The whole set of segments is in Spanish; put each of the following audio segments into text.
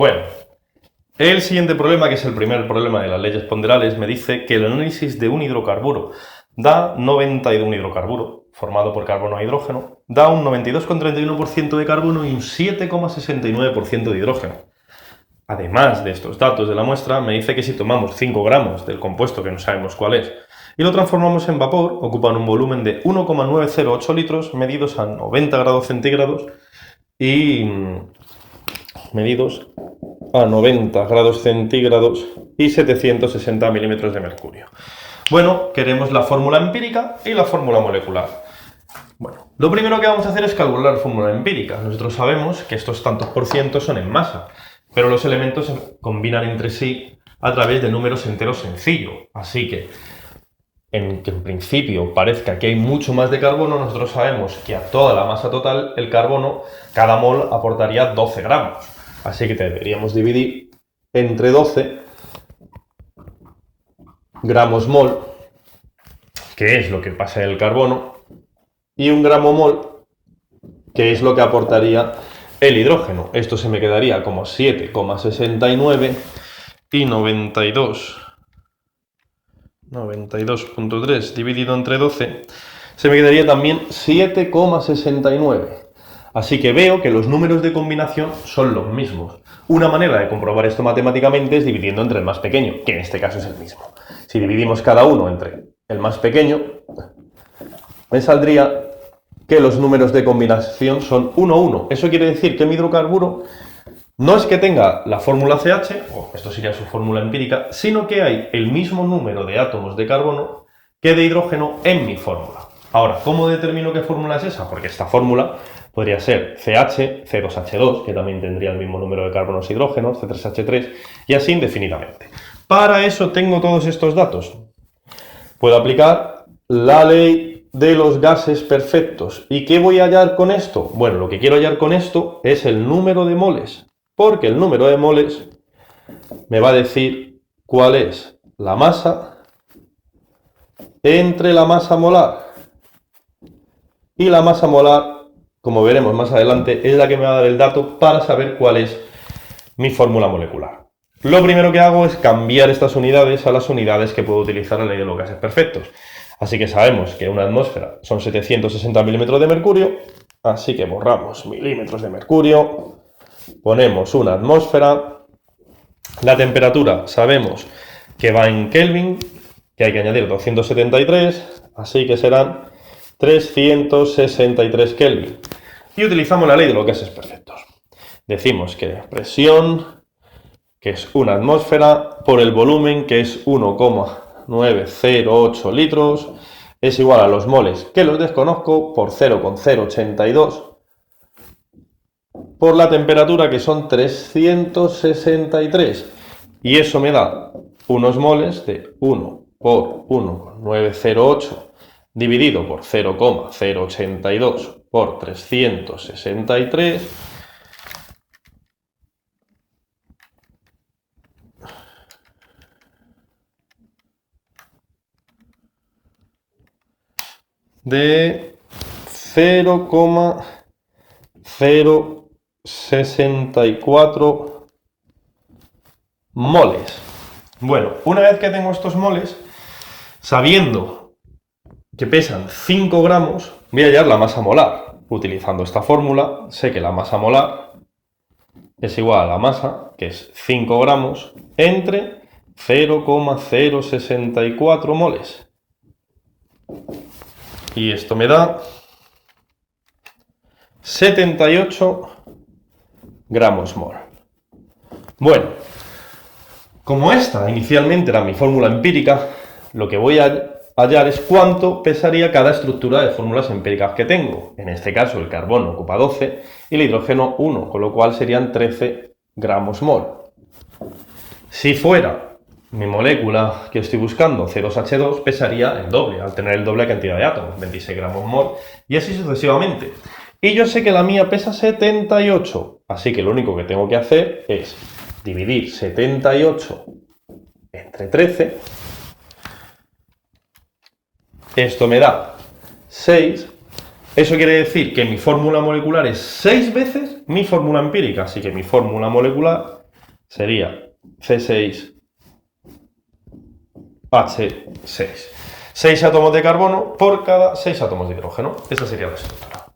Bueno, el siguiente problema, que es el primer problema de las leyes ponderales, me dice que el análisis de un hidrocarburo da 90 de un hidrocarburo formado por carbono e hidrógeno, da un 92,31% de carbono y un 7,69% de hidrógeno. Además de estos datos de la muestra, me dice que si tomamos 5 gramos del compuesto, que no sabemos cuál es, y lo transformamos en vapor, ocupan un volumen de 1,908 litros medidos a 90 grados centígrados y medidos a 90 grados centígrados y 760 milímetros de mercurio. Bueno, queremos la fórmula empírica y la fórmula molecular. Bueno, lo primero que vamos a hacer es calcular la fórmula empírica. Nosotros sabemos que estos tantos por ciento son en masa, pero los elementos se combinan entre sí a través de números enteros sencillos. Así que en principio parezca que hay mucho más de carbono, nosotros sabemos que a toda la masa total, el carbono, cada mol aportaría 12 gramos. Así que deberíamos dividir entre 12 gramos mol, que es lo que pasa en el carbono, y 1 gramo mol, que es lo que aportaría el hidrógeno. Esto se me quedaría como 7,69 y 92,3 dividido entre 12, se me quedaría también 7,69. Así que veo que los números de combinación son los mismos. Una manera de comprobar esto matemáticamente es dividiendo entre el más pequeño, que en este caso es el mismo. Si dividimos cada uno entre el más pequeño, me saldría que los números de combinación son 1, 1. Eso quiere decir que mi hidrocarburo no es que tenga la fórmula CH, o esto sería su fórmula empírica, sino que hay el mismo número de átomos de carbono que de hidrógeno en mi fórmula. Ahora, ¿cómo determino qué fórmula es esa? Porque esta fórmula podría ser CH, C2H2, que también tendría el mismo número de carbonos e hidrógenos, C3H3, y así indefinidamente. Para eso tengo todos estos datos. Puedo aplicar la ley de los gases perfectos. ¿Y qué voy a hallar con esto? Bueno, lo que quiero hallar con esto es el número de moles, porque el número de moles me va a decir cuál es la masa entre la masa molar. Y la masa molar, como veremos más adelante, es la que me va a dar el dato para saber cuál es mi fórmula molecular. Lo primero que hago es cambiar estas unidades a las unidades que puedo utilizar en la ley de los gases perfectos. Así que sabemos que una atmósfera son 760 milímetros de mercurio, así que borramos milímetros de mercurio, ponemos una atmósfera. La temperatura sabemos que va en Kelvin, que hay que añadir 273, así que serán 363 Kelvin. Y utilizamos la ley de los gases perfectos. Decimos que presión, que es una atmósfera, por el volumen, que es 1,908 litros, es igual a los moles, que los desconozco, por 0,082, por la temperatura, que son 363. Y eso me da unos moles de 1 por 1,908 dividido por 0,082 por 363, de 0,064 moles. Bueno, una vez que tengo estos moles, sabiendo que pesan 5 gramos, voy a hallar la masa molar. Utilizando esta fórmula, sé que la masa molar es igual a la masa, que es 5 gramos, entre 0,064 moles. Y esto me da 78 gramos mol. Bueno, como esta inicialmente era mi fórmula empírica, lo que voy a hallar es cuánto pesaría cada estructura de fórmulas empíricas que tengo. En este caso el carbono ocupa 12 y el hidrógeno 1, con lo cual serían 13 gramos mol. Si fuera mi molécula que estoy buscando, C2H2, pesaría el doble, al tener el doble de cantidad de átomos, 26 gramos mol, y así sucesivamente. Y yo sé que la mía pesa 78, así que lo único que tengo que hacer es dividir 78 entre 13. Esto me da 6. Eso quiere decir que mi fórmula molecular es 6 veces mi fórmula empírica, así que mi fórmula molecular sería C6H6. 6 átomos de carbono por cada 6 átomos de hidrógeno. Esa sería la estructura.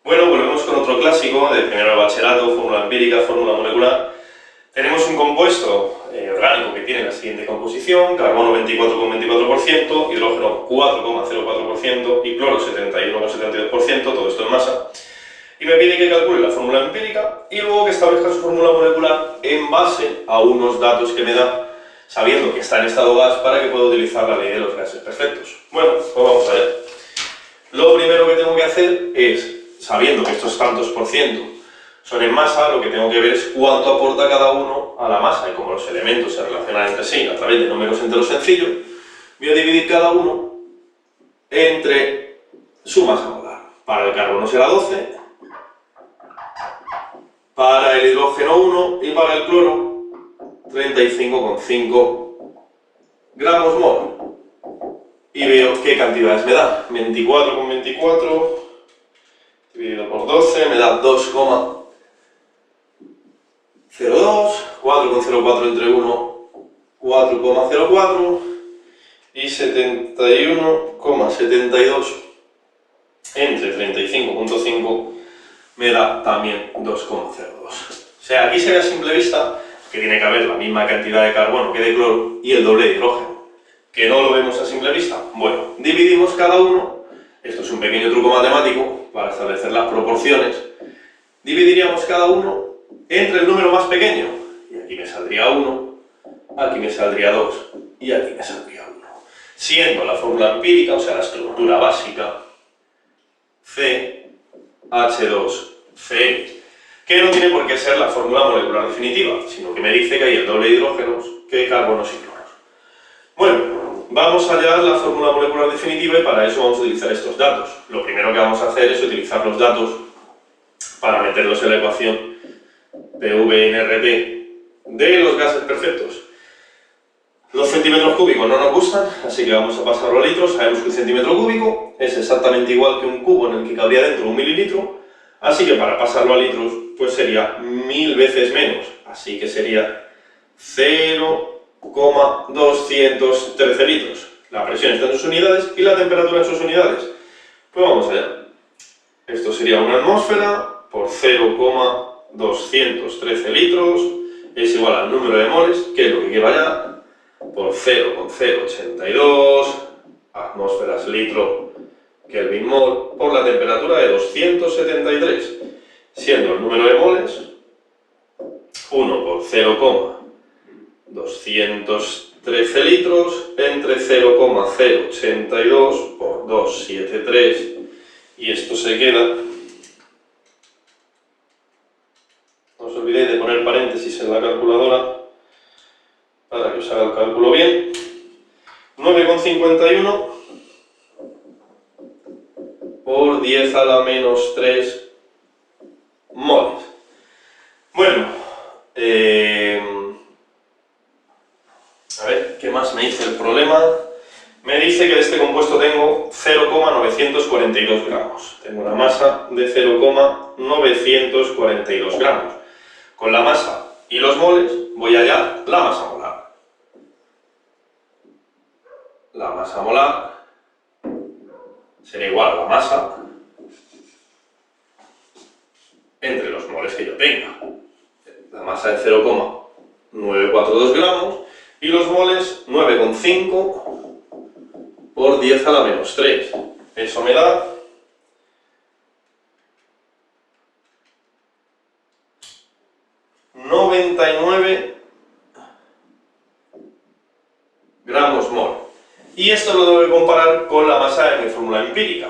Bueno, volvemos con otro clásico de primero de bachillerato, fórmula empírica, fórmula molecular. Tenemos un compuesto orgánico que tiene la siguiente composición: carbono 24,24%, hidrógeno 4,04% y cloro 71,72%, todo esto en masa. Y me pide que calcule la fórmula empírica y luego que establezca su fórmula molecular en base a unos datos que me da, sabiendo que está en estado gas, para que pueda utilizar la ley de los gases perfectos. Bueno, pues vamos allá. Lo primero que tengo que hacer es, sabiendo que estos tantos por ciento son en masa, lo que tengo que ver es cuánto aporta cada uno a la masa, y como los elementos se relacionan entre sí a través de números enteros sencillos, voy a dividir cada uno entre su masa molar. Para el carbono será 12, para el hidrógeno 1 y para el cloro 35,5 gramos mol. Y veo qué cantidades me da. 24,24 dividido por 12 me da 2,02, 4,04 entre 1, 4,04 y 71,72 entre 35,5 me da también 2,02. O sea, aquí se ve a simple vista que tiene que haber la misma cantidad de carbono que de cloro y el doble de hidrógeno. ¿Que no lo vemos a simple vista? Bueno, dividimos cada uno. Esto es un pequeño truco matemático para establecer las proporciones. Dividiríamos cada uno entre el número más pequeño. Y aquí me saldría 1, aquí me saldría 2 y aquí me saldría 1. Siendo la fórmula empírica, o sea, la estructura básica, CH2Cl, que no tiene por qué ser la fórmula molecular definitiva, sino que me dice que hay el doble de hidrógenos que de carbonos y cloros. Bueno, vamos a hallar la fórmula molecular definitiva y para eso vamos a utilizar estos datos. Lo primero que vamos a hacer es utilizar los datos para meterlos en la ecuación PV-NRT de los gases perfectos. Los centímetros cúbicos no nos gustan, así que vamos a pasarlo a litros. Sabemos que un centímetro cúbico es exactamente igual que un cubo en el que cabría dentro un mililitro, así que para pasarlo a litros pues sería 1000 veces menos, así que sería 0,213 litros. La presión está en sus unidades y la temperatura en sus unidades. Pues vamos allá. Esto sería una atmósfera por 0,213 litros, es igual al número de moles, que es lo que quiero hallar, por 0,082 atmósferas litro Kelvin mol por la temperatura de 273, siendo el número de moles 1 por 0,213 litros entre 0,082 por 273, y esto se queda, no os olvidéis de poner paréntesis en la calculadora para que os haga el cálculo bien, 9,51 por 10 a la menos 3 moles. Bueno, a ver, ¿qué más me dice el problema? Me dice que de este compuesto tengo 0,942 gramos. Tengo una masa de 0,942 gramos. Con la masa y los moles voy a hallar la masa molar. La masa molar será igual a la masa entre los moles que yo tenga. La masa de 0,942 gramos y los moles 9,5 por 10 a la menos 3. Eso me da 99 gramos mol. Y esto lo tengo que comparar con la masa de mi fórmula empírica,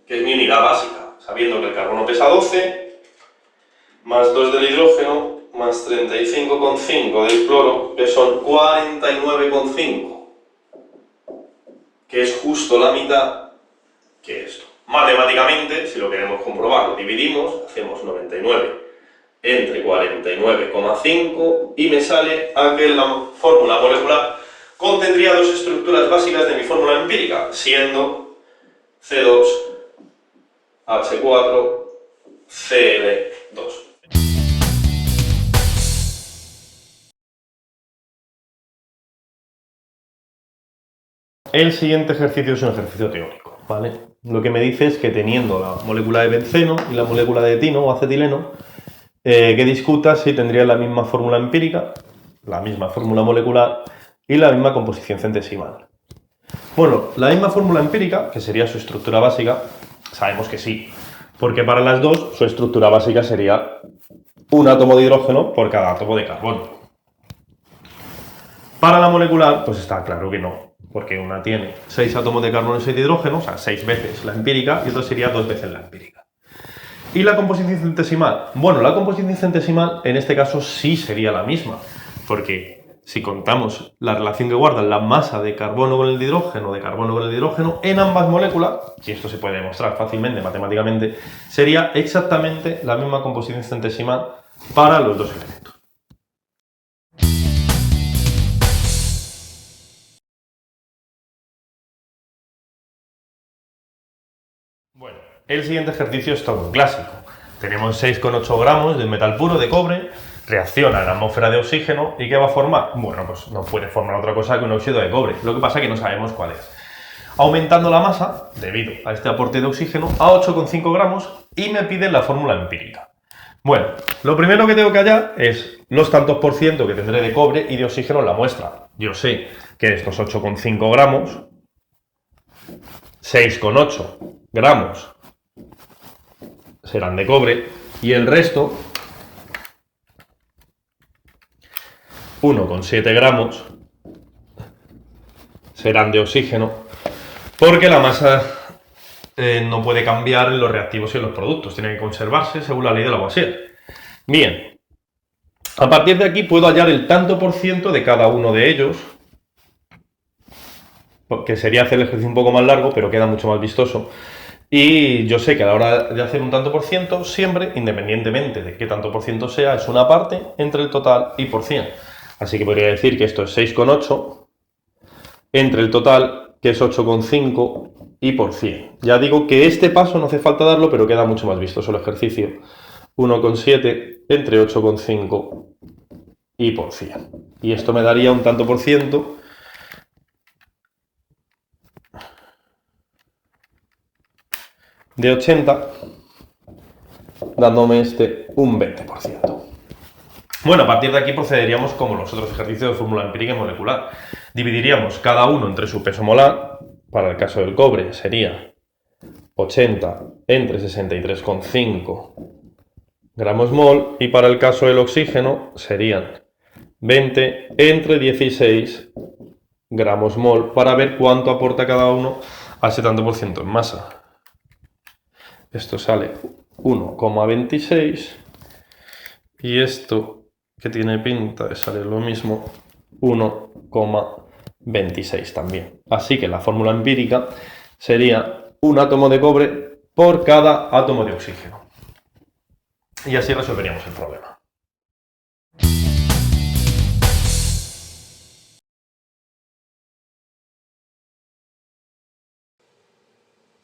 que es mi unidad básica, sabiendo que el carbono pesa 12, más 2 del hidrógeno, más 35,5 del cloro, que son 49,5, que es justo la mitad que esto. Matemáticamente, si lo queremos comprobar, lo dividimos, hacemos 99 entre 49,5 y me sale a que la fórmula molecular contendría dos estructuras básicas de mi fórmula empírica, siendo C2, H4, Cl2. El siguiente ejercicio es un ejercicio teórico, ¿vale? Lo que me dice es que teniendo la molécula de benceno y la molécula de etino o acetileno, que discuta si tendría la misma fórmula empírica, la misma fórmula molecular y la misma composición centesimal. Bueno, la misma fórmula empírica, que sería su estructura básica, sabemos que sí, porque para las dos su estructura básica sería un átomo de hidrógeno por cada átomo de carbono. Para la molecular, pues está claro que no, porque una tiene 6 átomos de carbono y 6 de hidrógeno, o sea, 6 veces la empírica, y otra sería 2 veces la empírica. ¿Y la composición centesimal? Bueno, la composición centesimal en este caso sí sería la misma, porque si contamos la relación que guardan la masa de carbono con el de hidrógeno en ambas moléculas, y esto se puede demostrar fácilmente matemáticamente, sería exactamente la misma composición centesimal para los dos elementos. Bueno, el siguiente ejercicio es todo un clásico. Tenemos 6,8 gramos de metal puro de cobre, reacciona en la atmósfera de oxígeno y ¿qué va a formar? Bueno, pues no puede formar otra cosa que un óxido de cobre, lo que pasa es que no sabemos cuál es. Aumentando la masa, debido a este aporte de oxígeno, a 8,5 gramos y me pide la fórmula empírica. Bueno, lo primero que tengo que hallar es los tantos por ciento que tendré de cobre y de oxígeno en la muestra. Yo sé que estos 8,5 gramos, 6,8 gramos serán de cobre y el resto, 1,7 gramos, serán de oxígeno, porque la masa no puede cambiar en los reactivos y en los productos, tiene que conservarse según la ley de Lavoisier. Bien, a partir de aquí puedo hallar el tanto por ciento de cada uno de ellos, que sería hacer el ejercicio un poco más largo, pero queda mucho más vistoso. Y yo sé que a la hora de hacer un tanto por ciento, siempre, independientemente de qué tanto por ciento sea, es una parte entre el total y por cien. Así que podría decir que esto es 6,8 entre el total, que es 8,5 y por 100. Ya digo que este paso no hace falta darlo, pero queda mucho más vistoso el ejercicio. 1,7 entre 8,5 y por 100. Y esto me daría un tanto por ciento de 80, dándome un 20%. Bueno, a partir de aquí procederíamos como los otros ejercicios de fórmula empírica y molecular. Dividiríamos cada uno entre su peso molar. Para el caso del cobre sería 80 entre 63,5 gramos mol, y para el caso del oxígeno serían 20 entre 16 gramos mol, para ver cuánto aporta cada uno a ese tanto por ciento en masa. Esto sale 1,26 y esto, que tiene pinta de salir lo mismo, 1,26 también. Así que la fórmula empírica sería un átomo de cobre por cada átomo de oxígeno. Y así resolveríamos el problema.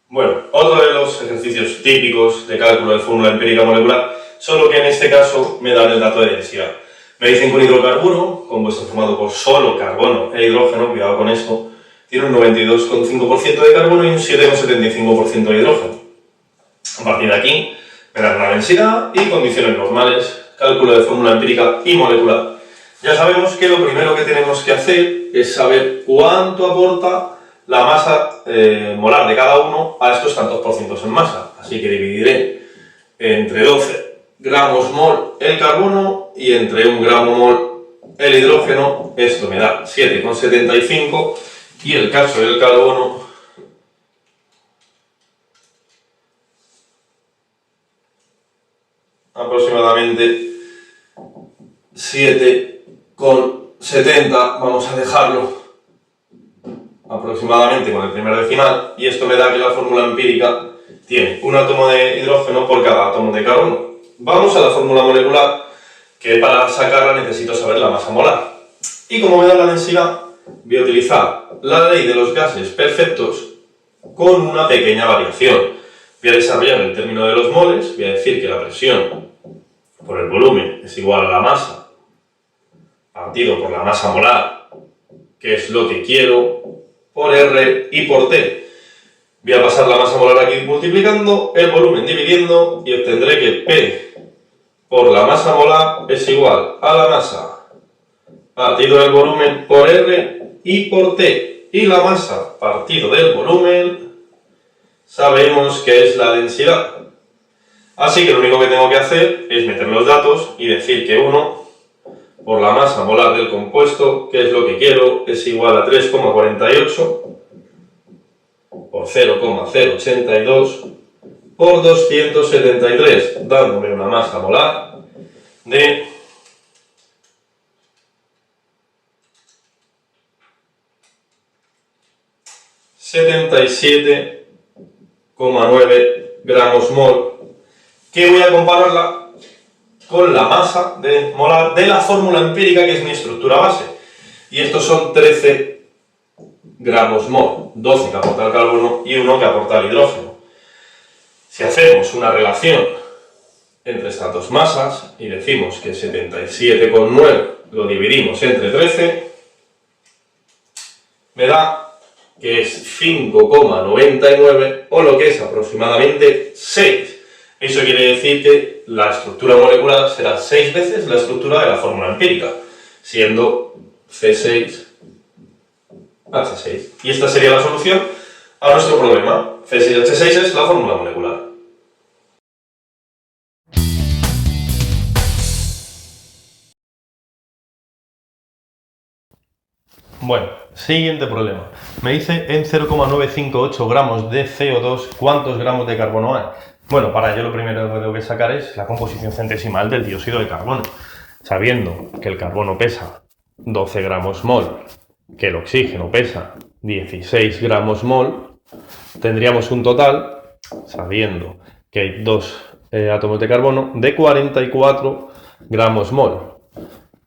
Bueno, otro de los ejercicios típicos de cálculo de fórmula empírica molecular, solo que en este caso me dan el dato de densidad. Me dicen que un hidrocarburo, compuesto formado por solo carbono e hidrógeno, cuidado con esto, tiene un 92,5% de carbono y un 7,75% de hidrógeno. A partir de aquí, me dan una densidad y condiciones normales, cálculo de fórmula empírica y molecular. Ya sabemos que lo primero que tenemos que hacer es saber cuánto aporta la masa molar de cada uno a estos tantos por cientos en masa. Así que dividiré entre 12 gramos mol el carbono y entre 1 gramo mol el hidrógeno. Esto me da 7,75 y el caso del carbono aproximadamente 7,70, vamos a dejarlo aproximadamente con el primer decimal, y esto me da que la fórmula empírica tiene un átomo de hidrógeno por cada átomo de carbono. Vamos a la fórmula molecular, que para sacarla necesito saber la masa molar. Y como me da la densidad, voy a utilizar la ley de los gases perfectos con una pequeña variación. Voy a desarrollar el término de los moles, voy a decir que la presión por el volumen es igual a la masa partido por la masa molar, que es lo que quiero, por R y por T. Voy a pasar la masa molar aquí multiplicando, el volumen dividiendo y obtendré que P por la masa molar es igual a la masa partido del volumen por R y por T. Y la masa partido del volumen sabemos que es la densidad. Así que lo único que tengo que hacer es meter los datos y decir que 1 por la masa molar del compuesto, que es lo que quiero, es igual a 3,48 por 0,082 por 273, dándome una masa molar de 77,9 gramos mol, que voy a compararla con la masa molar de la fórmula empírica, que es mi estructura base. Y estos son 13 gramos mol, 12 que aporta el carbono y 1 que aporta el hidrógeno. Si hacemos una relación entre estas dos masas y decimos que 77,9 lo dividimos entre 13, me da que es 5,99 o lo que es aproximadamente 6. Eso quiere decir que la estructura molecular será 6 veces la estructura de la fórmula empírica, siendo C6H6. Y esta sería la solución a nuestro problema. C6H6 es la fórmula molecular. Bueno, siguiente problema. Me dice en 0,958 gramos de CO2 cuántos gramos de carbono hay. Bueno, para ello lo primero que tengo que sacar es la composición centesimal del dióxido de carbono. Sabiendo que el carbono pesa 12 gramos mol, que el oxígeno pesa 16 gramos mol, tendríamos un total, sabiendo que hay 2 átomos de carbono, de 44 gramos mol.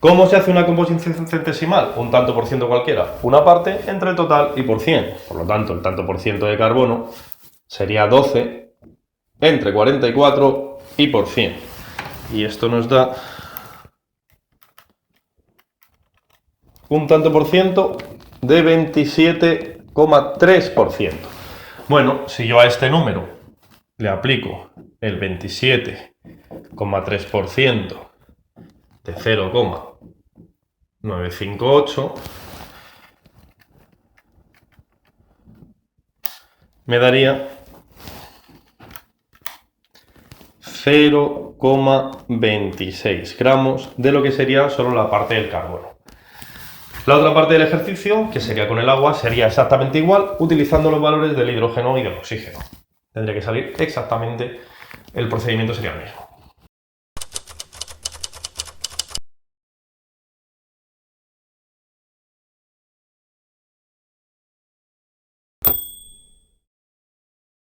¿Cómo se hace una composición centesimal? Un tanto por ciento cualquiera. Una parte entre el total y por 100. Por lo tanto, el tanto por ciento de carbono sería 12 entre 44 y por 100. Y esto nos da un tanto por ciento de 27,3%. Bueno, si yo a este número le aplico el 27,3% de 0,958, me daría 0,26 gramos de lo que sería solo la parte del carbono. La otra parte del ejercicio, que sería con el agua, sería exactamente igual utilizando los valores del hidrógeno y del oxígeno. Tendría que salir exactamente, el procedimiento sería el mismo.